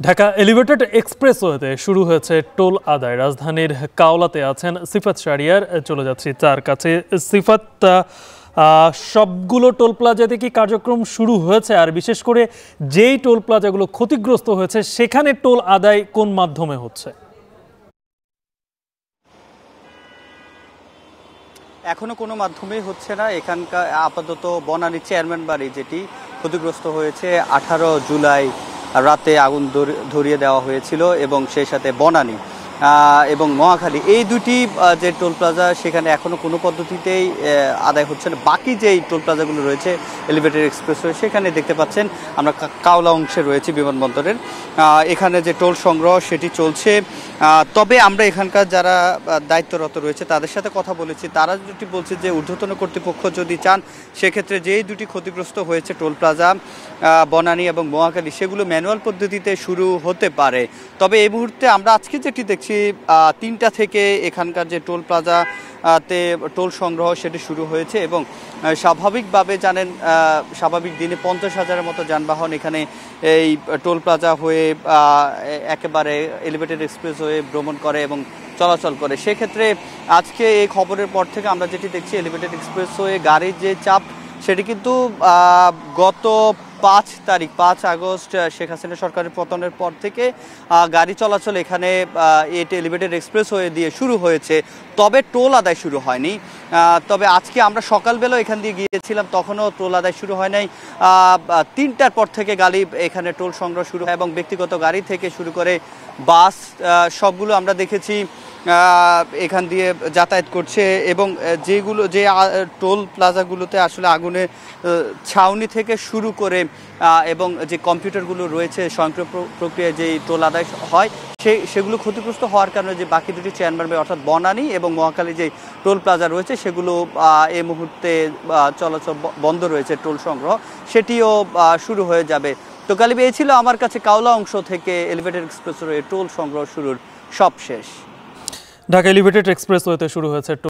Dhaka elevated এক্সপ্রেসওয়েতে শুরু হয়েছে toll আদায়। রাজধানীর কাওলাতে আছেন সিফাত শাহরিয়ার, চলে যাচ্ছি তার কাছে। সিফাত, সবগুলো টোল প্লাজাতে কি কার্যক্রম শুরু হয়েছে? আর বিশেষ করে যেই টোল প্লাজাগুলো ক্ষতিগ্রস্ত হয়েছে সেখানে টোল আদায় কোন মাধ্যমে হচ্ছে? এখনো কোনো মাধ্যমেই হচ্ছে না। এখানকার আপাতত বনানী চেয়ারম্যান বাড়ি যেটি ক্ষতিগ্রস্ত হয়েছে, 18 জুলাই রাতে আগুন ধরিয়ে দেওয়া হয়েছিল এবং সেই সাথে বনানী এবং নোয়াখালী এই দুটি যে টোল প্লাজা সেখানে এখনো কোনো পদ্ধতিতেই আদায় হচ্ছে না। বাকি যেই টোল প্লাজাগুলো রয়েছে এলিভেটেড এক্সপ্রেসওয়ে, সেখানে দেখতে পাচ্ছেন আমরা কাওলা অংশে রয়েছে বিমানবন্দরের, এখানে যে টোল সংগ্রহ সেটি চলছে। তবে আমরা এখানকার যারা দায়িত্বরত রয়েছে তাদের সাথে কথা বলেছি, তারা যেটি বলছে যে ঊর্ধ্বতন কর্তৃপক্ষ যদি চান সেক্ষেত্রে যেই দুটি ক্ষতিগ্রস্ত হয়েছে টোল প্লাজা বনানী এবং মহাখালী, সেগুলো ম্যানুয়াল পদ্ধতিতে শুরু হতে পারে। তবে এই মুহূর্তে আমরা আজকে যেটি দেখছি 3টা থেকে এখানকার যে টোল প্লাজা তে টোল সংগ্রহ সেটি শুরু হয়েছে এবং স্বাভাবিকভাবে জানেন স্বাভাবিক দিনে 50,000-এর মতো যানবাহন এখানে এই টোল প্লাজা হয়ে একেবারে এলিভেটেড এক্সপ্রেসওয়ে ভ্রমণ করে এবং চলাচল করে। সেক্ষেত্রে আজকে এই খবরের পর থেকে আমরা যেটি দেখছি এলিভেটেড এক্সপ্রেসওয়ে গাড়ির যে চাপ সেটি কিন্তু গত 5 আগস্ট শেখ হাসিনা সরকারের পতনের পর থেকে গাড়ি চলাচল এখানে এলিভেটেড এক্সপ্রেসওয়ে দিয়ে শুরু হয়েছে, তবে টোল আদায় শুরু হয়নি। তবে আজকে আমরা সকালবেলা এখান দিয়ে গিয়েছিলাম, তখনও টোল আদায় শুরু হয় নাই। 3টার পর থেকে গাড়ি এখানে টোল সংগ্রহ শুরু হয় এবং ব্যক্তিগত গাড়ি থেকে শুরু করে বাস সবগুলো আমরা দেখেছি এখান দিয়ে যাতায়াত করছে এবং যেগুলো যে টোল প্লাজাগুলোতে আসলে আগুনের ছাউনি থেকে শুরু করে এবং যে কম্পিউটারগুলো রয়েছে স্বয়ংক্রিয় প্রক্রিয়ায় যেই টোল আদায় হয় সেগুলো ক্ষতিগ্রস্ত হওয়ার কারণে যে বাকি দুটি চেয়ারম্যান বাড়ি অর্থাৎ বনানী এবং মহাখালী যে টোল প্লাজা রয়েছে সেগুলো এই মুহূর্তে চলাচল বন্ধ রয়েছে। টোল সংগ্রহ সেটিও শুরু হয়ে যাবে। তো গালিব, এই ছিল আমার কাছে কাওলা অংশ থেকে এলিভেটেড এক্সপ্রেসওয়ে টোল সংগ্রহ শুরুর সব শেষ। ঢাকা এলিভেটেড এক্সপ্রেসওয়েতে শুরু হয়েছে